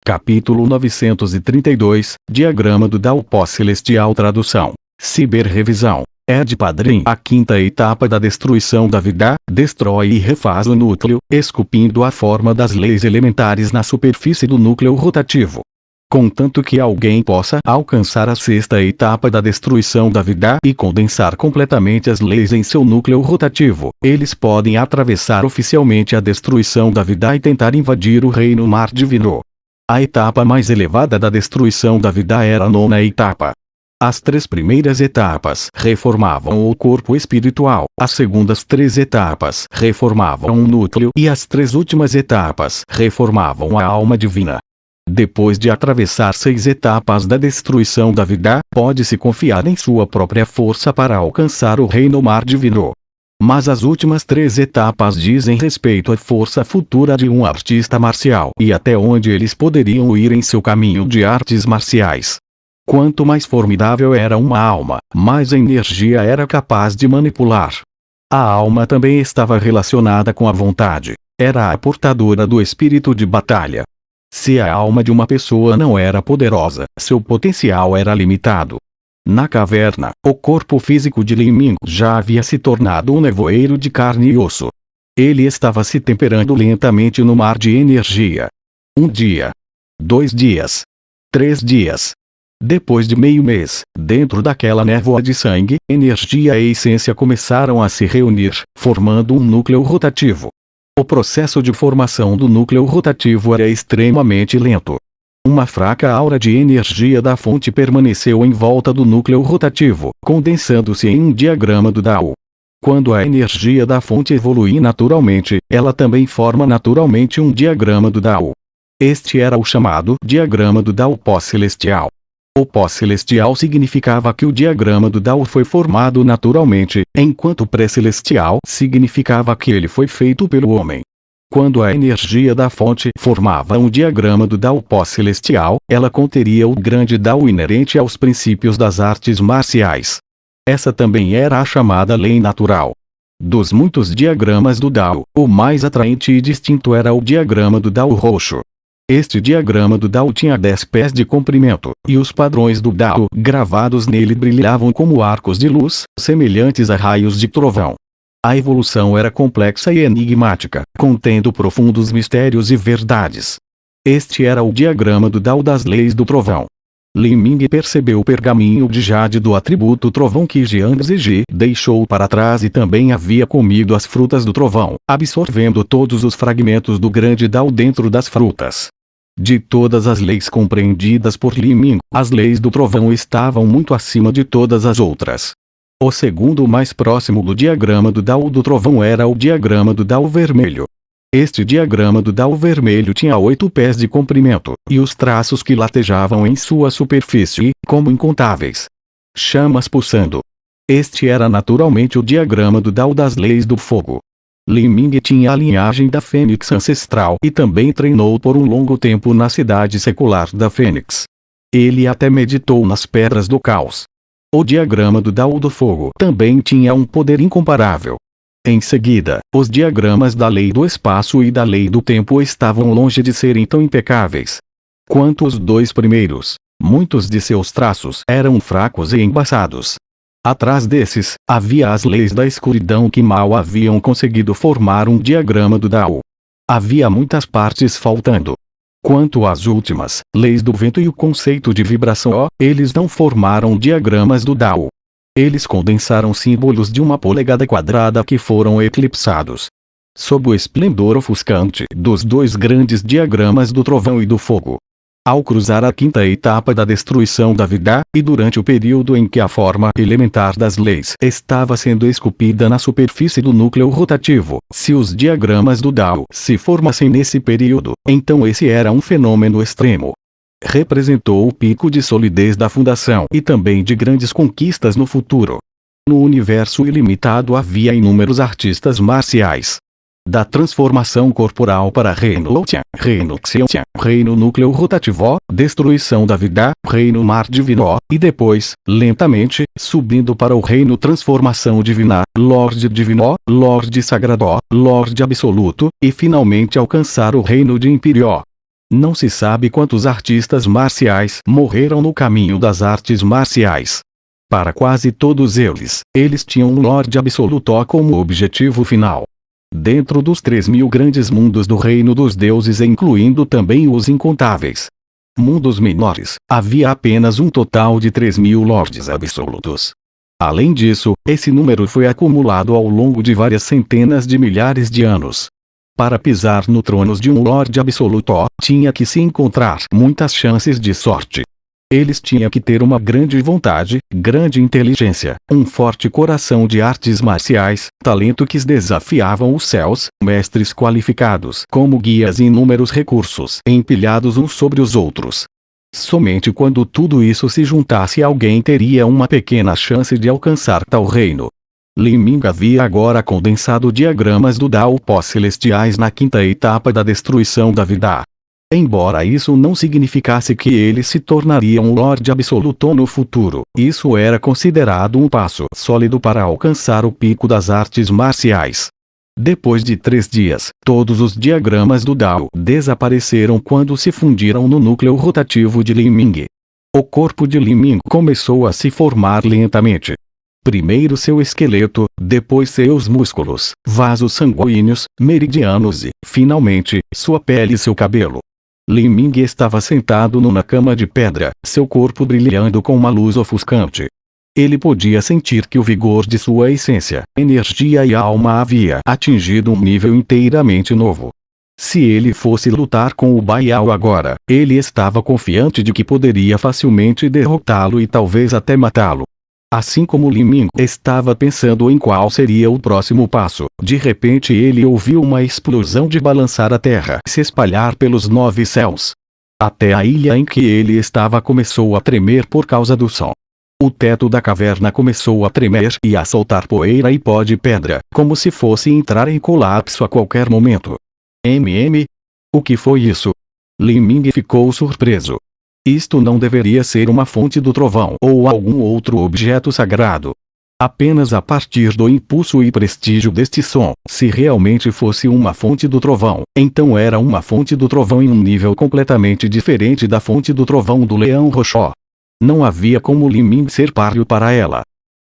Capítulo 932, Diagrama do Dao Pós-Celestial. Tradução. Ciber-revisão. Ed Padrim. A quinta etapa da destruição da vida, destrói e refaz o núcleo, esculpindo a forma das leis elementares na superfície do núcleo rotativo. Contanto que alguém possa alcançar a sexta etapa da destruição da vida e condensar completamente as leis em seu núcleo rotativo, eles podem atravessar oficialmente a destruição da vida e tentar invadir o reino mar divino. A etapa mais elevada da destruição da vida era a nona etapa. As três primeiras etapas reformavam o corpo espiritual, as segundas três etapas reformavam o núcleo e as três últimas etapas reformavam a alma divina. Depois de atravessar 6 etapas da destruição da vida, pode-se confiar em sua própria força para alcançar o reino mar divino. Mas as últimas 3 etapas dizem respeito à força futura de um artista marcial e até onde eles poderiam ir em seu caminho de artes marciais. Quanto mais formidável era uma alma, mais energia era capaz de manipular. A alma também estava relacionada com a vontade. Era a portadora do espírito de batalha. Se a alma de uma pessoa não era poderosa, seu potencial era limitado. Na caverna, o corpo físico de Lin Ming já havia se tornado um nevoeiro de carne e osso. Ele estava se temperando lentamente no mar de energia. 1 dia. 2 dias. 3 dias. Depois de meio mês, dentro daquela névoa de sangue, energia e essência começaram a se reunir, formando um núcleo rotativo. O processo de formação do núcleo rotativo era extremamente lento. Uma fraca aura de energia da fonte permaneceu em volta do núcleo rotativo, condensando-se em um diagrama do Dao. Quando a energia da fonte evolui naturalmente, ela também forma naturalmente um diagrama do Dao. Este era o chamado diagrama do Dao pós-celestial. O pós-celestial significava que o diagrama do Dao foi formado naturalmente, enquanto o pré-celestial significava que ele foi feito pelo homem. Quando a energia da fonte formava um diagrama do Dao pós-celestial, ela conteria o grande Dao inerente aos princípios das artes marciais. Essa também era a chamada lei natural. Dos muitos diagramas do Dao, o mais atraente e distinto era o diagrama do Dao roxo. Este diagrama do Dao tinha 10 pés de comprimento, e os padrões do Dao gravados nele brilhavam como arcos de luz, semelhantes a raios de trovão. A evolução era complexa e enigmática, contendo profundos mistérios e verdades. Este era o diagrama do Dao das leis do trovão. Lin Ming percebeu o pergaminho de jade do atributo trovão que Jiang Ziji deixou para trás e também havia comido as frutas do trovão, absorvendo todos os fragmentos do grande Dao dentro das frutas. De todas as leis compreendidas por Lin Ming, as leis do trovão estavam muito acima de todas as outras. O segundo mais próximo do diagrama do Dao do trovão era o diagrama do Dao vermelho. Este diagrama do Dao vermelho tinha 8 pés de comprimento, e os traços que latejavam em sua superfície, como incontáveis chamas pulsando. Este era naturalmente o diagrama do Dao das leis do fogo. Lin Ming tinha a linhagem da Fênix ancestral e também treinou por um longo tempo na cidade secular da Fênix. Ele até meditou nas pedras do caos. O diagrama do Dao do fogo também tinha um poder incomparável. Em seguida, os diagramas da lei do espaço e da lei do tempo estavam longe de serem tão impecáveis quanto os 2 primeiros. Muitos de seus traços eram fracos e embaçados. Atrás desses, havia as leis da escuridão que mal haviam conseguido formar um diagrama do Dao. Havia muitas partes faltando. Quanto às últimas, leis do vento e o conceito de vibração, eles não formaram diagramas do Dao. Eles condensaram símbolos de 1 polegada quadrada que foram eclipsados. Sob o esplendor ofuscante dos 2 grandes diagramas do trovão e do fogo. Ao cruzar a quinta etapa da destruição da vida, e durante o período em que a forma elementar das leis estava sendo esculpida na superfície do núcleo rotativo, se os diagramas do Dao se formassem nesse período, então esse era um fenômeno extremo. Representou o pico de solidez da fundação e também de grandes conquistas no futuro. No universo ilimitado havia inúmeros artistas marciais. Da transformação corporal para reino Tian, reino Xian, reino núcleo rotativo, destruição da vida, reino mar divino, e depois, lentamente, subindo para o reino transformação divina, Lorde divino, Lorde sagrado, Lorde absoluto, e finalmente alcançar o reino de Império. Não se sabe quantos artistas marciais morreram no caminho das artes marciais. Para quase todos eles tinham um Lorde Absoluto como objetivo final. Dentro dos 3.000 grandes mundos do reino dos deuses, incluindo também os incontáveis mundos menores, havia apenas um total de 3.000 Lordes Absolutos. Além disso, esse número foi acumulado ao longo de várias centenas de milhares de anos. Para pisar no trono de um Lorde Absoluto, tinha que se encontrar muitas chances de sorte. Eles tinham que ter uma grande vontade, grande inteligência, um forte coração de artes marciais, talento que desafiavam os céus, mestres qualificados como guias e inúmeros recursos empilhados uns sobre os outros. Somente quando tudo isso se juntasse, alguém teria uma pequena chance de alcançar tal reino. Li Ming havia agora condensado diagramas do Dao pós-celestiais na quinta etapa da destruição da vida. Embora isso não significasse que ele se tornaria um Lorde Absoluto no futuro, isso era considerado um passo sólido para alcançar o pico das artes marciais. Depois de 3 dias, todos os diagramas do Dao desapareceram quando se fundiram no núcleo rotativo de Li Ming. O corpo de Li Ming começou a se formar lentamente. Primeiro seu esqueleto, depois seus músculos, vasos sanguíneos, meridianos e, finalmente, sua pele e seu cabelo. Li Ming estava sentado numa cama de pedra, seu corpo brilhando com uma luz ofuscante. Ele podia sentir que o vigor de sua essência, energia e alma havia atingido um nível inteiramente novo. Se ele fosse lutar com o Baiao agora, ele estava confiante de que poderia facilmente derrotá-lo e talvez até matá-lo. Assim como Li Ming estava pensando em qual seria o próximo passo, de repente ele ouviu uma explosão de balançar a terra se espalhar pelos 9 céus. Até a ilha em que ele estava começou a tremer por causa do som. O teto da caverna começou a tremer e a soltar poeira e pó de pedra, como se fosse entrar em colapso a qualquer momento. O que foi isso? Li Ming ficou surpreso. Isto não deveria ser uma fonte do trovão ou algum outro objeto sagrado. Apenas a partir do impulso e prestígio deste som, se realmente fosse uma fonte do trovão, então era uma fonte do trovão em um nível completamente diferente da fonte do trovão do Leão Roxo. Não havia como Li Ming ser páreo para ela.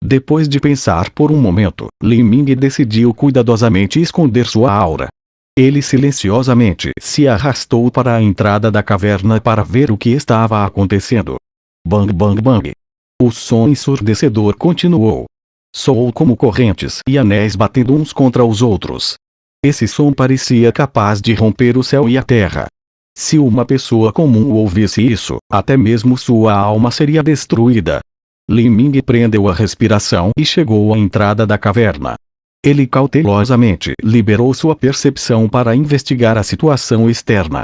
Depois de pensar por um momento, Li Ming decidiu cuidadosamente esconder sua aura. Ele silenciosamente se arrastou para a entrada da caverna para ver o que estava acontecendo. Bang bang bang. O som ensurdecedor continuou. Soou como correntes e anéis batendo uns contra os outros. Esse som parecia capaz de romper o céu e a terra. Se uma pessoa comum ouvisse isso, até mesmo sua alma seria destruída. Li Ming prendeu a respiração e chegou à entrada da caverna. Ele cautelosamente liberou sua percepção para investigar a situação externa.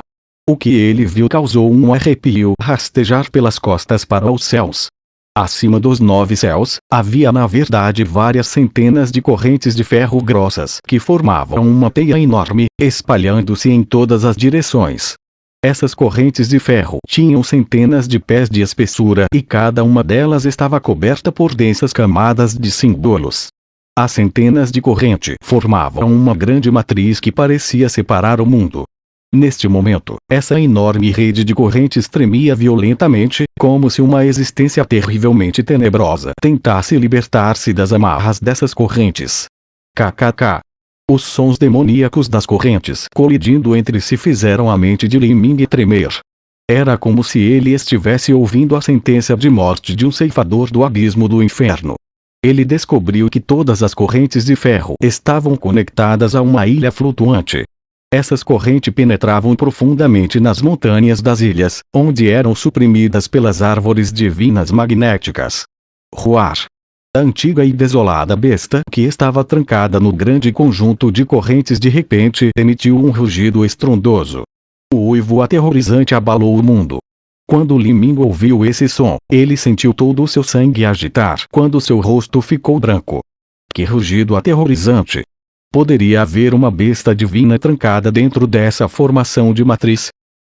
O que ele viu causou um arrepio rastejar pelas costas para os céus. Acima dos 9 céus, havia na verdade várias centenas de correntes de ferro grossas que formavam uma teia enorme, espalhando-se em todas as direções. Essas correntes de ferro tinham centenas de pés de espessura e cada uma delas estava coberta por densas camadas de símbolos. As centenas de correntes formavam uma grande matriz que parecia separar o mundo. Neste momento, essa enorme rede de correntes tremia violentamente, como se uma existência terrivelmente tenebrosa tentasse libertar-se das amarras dessas correntes. KKK. Os sons demoníacos das correntes colidindo entre si fizeram a mente de Li Ming tremer. Era como se ele estivesse ouvindo a sentença de morte de um ceifador do abismo do inferno. Ele descobriu que todas as correntes de ferro estavam conectadas a uma ilha flutuante. Essas correntes penetravam profundamente nas montanhas das ilhas, onde eram suprimidas pelas árvores divinas magnéticas. Ruar. A antiga e desolada besta que estava trancada no grande conjunto de correntes de repente emitiu um rugido estrondoso. O uivo aterrorizante abalou o mundo. Quando Li Ming ouviu esse som, ele sentiu todo o seu sangue agitar quando seu rosto ficou branco. Que rugido aterrorizante! Poderia haver uma besta divina trancada dentro dessa formação de matriz?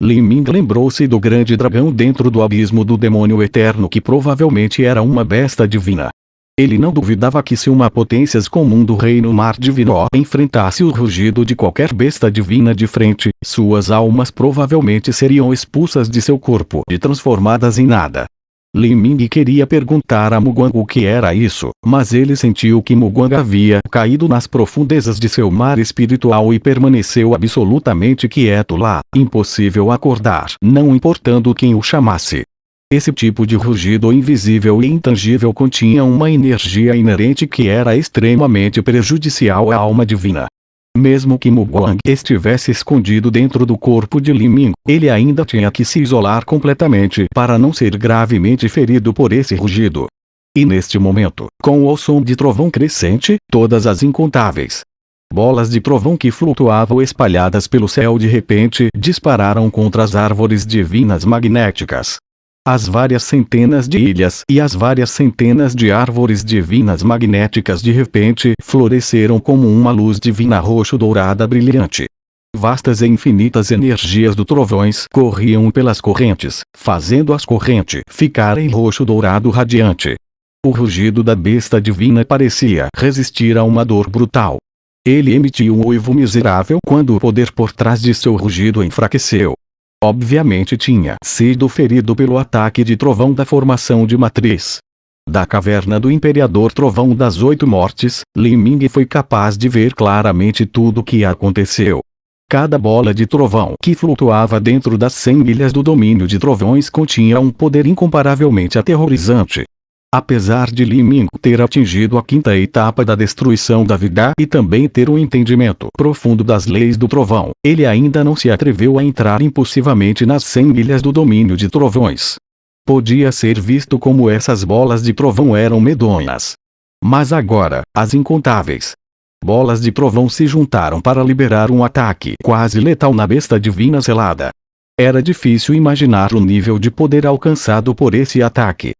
Li Ming lembrou-se do grande dragão dentro do abismo do demônio eterno que provavelmente era uma besta divina. Ele não duvidava que se uma potência comum do reino mar divino enfrentasse o rugido de qualquer besta divina de frente, suas almas provavelmente seriam expulsas de seu corpo e transformadas em nada. Li Ming queria perguntar a Mugwang o que era isso, mas ele sentiu que Mugwang havia caído nas profundezas de seu mar espiritual e permaneceu absolutamente quieto lá, impossível acordar, não importando quem o chamasse. Esse tipo de rugido invisível e intangível continha uma energia inerente que era extremamente prejudicial à alma divina. Mesmo que Mugwang estivesse escondido dentro do corpo de Li Ming, ele ainda tinha que se isolar completamente para não ser gravemente ferido por esse rugido. E neste momento, com o som de trovão crescente, todas as incontáveis bolas de trovão que flutuavam espalhadas pelo céu de repente dispararam contra as árvores divinas magnéticas. As várias centenas de ilhas e as várias centenas de árvores divinas magnéticas de repente floresceram como uma luz divina roxo-dourada brilhante. Vastas e infinitas energias do trovões corriam pelas correntes, fazendo as correntes ficarem roxo-dourado radiante. O rugido da besta divina parecia resistir a uma dor brutal. Ele emitiu um uivo miserável quando o poder por trás de seu rugido enfraqueceu. Obviamente tinha sido ferido pelo ataque de trovão da formação de matriz. Da caverna do Imperador Trovão das Oito Mortes, Li Ming foi capaz de ver claramente tudo o que aconteceu. Cada bola de trovão que flutuava dentro das 100 milhas do domínio de trovões continha um poder incomparavelmente aterrorizante. Apesar de Li Ming ter atingido a quinta etapa da destruição da vida e também ter um entendimento profundo das leis do trovão, ele ainda não se atreveu a entrar impulsivamente nas 100 milhas do domínio de trovões. Podia ser visto como essas bolas de trovão eram medonhas. Mas agora, as incontáveis bolas de trovão se juntaram para liberar um ataque quase letal na besta divina selada. Era difícil imaginar o nível de poder alcançado por esse ataque.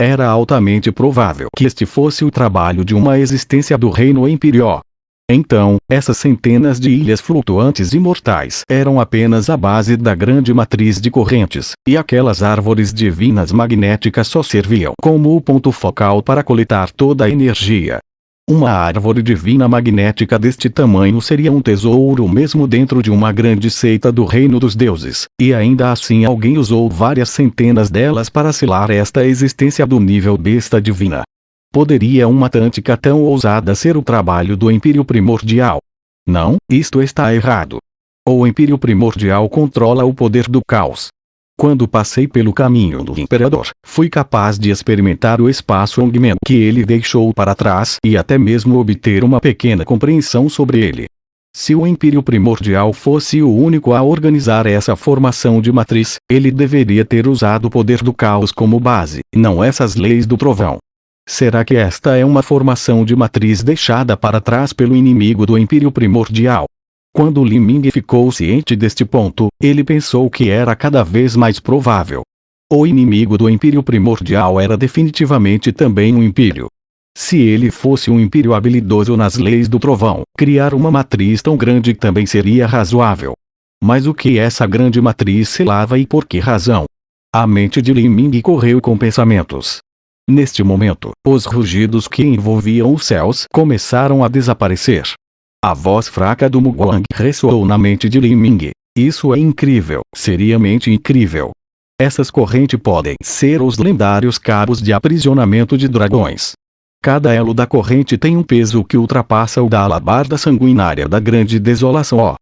Era altamente provável que este fosse o trabalho de uma existência do reino Empyrean. Então, essas centenas de ilhas flutuantes imortais eram apenas a base da grande matriz de correntes, e aquelas árvores divinas magnéticas só serviam como o ponto focal para coletar toda a energia. Uma árvore divina magnética deste tamanho seria um tesouro mesmo dentro de uma grande seita do reino dos deuses, e ainda assim alguém usou várias centenas delas para selar esta existência do nível besta divina. Poderia uma tática tão ousada ser o trabalho do Império Primordial? Não, isto está errado. O Império Primordial controla o poder do caos. Quando passei pelo caminho do Imperador, fui capaz de experimentar o espaço Ongmen que ele deixou para trás e até mesmo obter uma pequena compreensão sobre ele. Se o Império Primordial fosse o único a organizar essa formação de matriz, ele deveria ter usado o poder do caos como base, não essas leis do trovão. Será que esta é uma formação de matriz deixada para trás pelo inimigo do Império Primordial? Quando Li Ming ficou ciente deste ponto, ele pensou que era cada vez mais provável. O inimigo do Império Primordial era definitivamente também um império. Se ele fosse um império habilidoso nas leis do trovão, criar uma matriz tão grande também seria razoável. Mas o que essa grande matriz selava e por que razão? A mente de Li Ming correu com pensamentos. Neste momento, os rugidos que envolviam os céus começaram a desaparecer. A voz fraca do Mugwang ressoou na mente de Li Ming. Isso é incrível, seriamente incrível. Essas correntes podem ser os lendários cabos de aprisionamento de dragões. Cada elo da corrente tem um peso que ultrapassa o da alabarda sanguinária da grande desolação.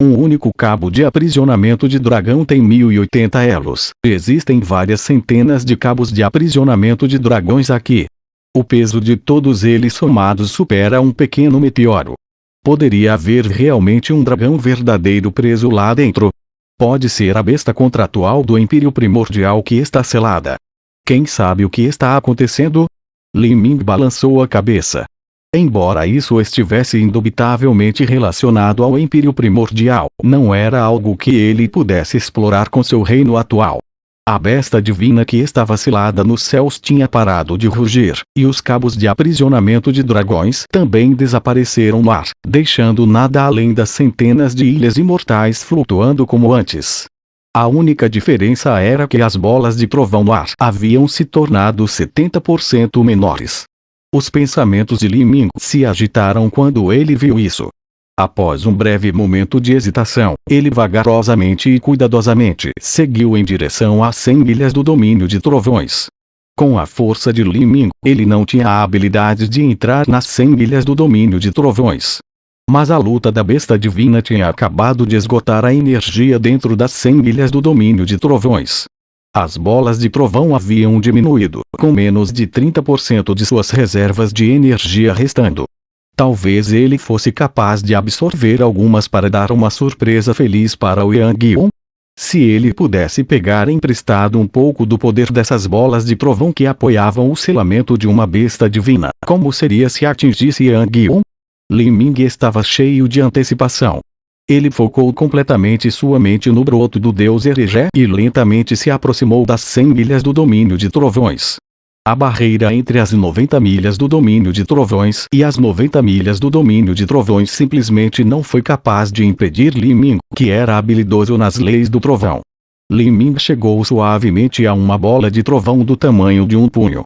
Um único cabo de aprisionamento de dragão tem 1080 elos. Existem várias centenas de cabos de aprisionamento de dragões aqui. O peso de todos eles somados supera um pequeno meteoro. Poderia haver realmente um dragão verdadeiro preso lá dentro? Pode ser a besta contratual do Império Primordial que está selada. Quem sabe o que está acontecendo? Li Ming balançou a cabeça. Embora isso estivesse indubitavelmente relacionado ao Império Primordial, não era algo que ele pudesse explorar com seu reino atual. A besta divina que estava selada nos céus tinha parado de rugir, e os cabos de aprisionamento de dragões também desapareceram no ar, deixando nada além das centenas de ilhas imortais flutuando como antes. A única diferença era que as bolas de trovão no ar haviam se tornado 70% menores. Os pensamentos de Li Ming se agitaram quando ele viu isso. Após um breve momento de hesitação, ele vagarosamente e cuidadosamente seguiu em direção às 100 milhas do domínio de trovões. Com a força de Li Ming, ele não tinha a habilidade de entrar nas 100 milhas do domínio de trovões. Mas a luta da besta divina tinha acabado de esgotar a energia dentro das 100 milhas do domínio de trovões. As bolas de trovão haviam diminuído, com menos de 30% de suas reservas de energia restando. Talvez ele fosse capaz de absorver algumas para dar uma surpresa feliz para o Yang-un. Se ele pudesse pegar emprestado um pouco do poder dessas bolas de trovão que apoiavam o selamento de uma besta divina, como seria se atingisse Yang-un? Li Ming estava cheio de antecipação. Ele focou completamente sua mente no broto do deus Erejé e lentamente se aproximou das 100 milhas do domínio de trovões. A barreira entre as 90 milhas do domínio de trovões e as 90 milhas do domínio de trovões simplesmente não foi capaz de impedir Li Ming, que era habilidoso nas leis do trovão. Li Ming chegou suavemente a uma bola de trovão do tamanho de um punho.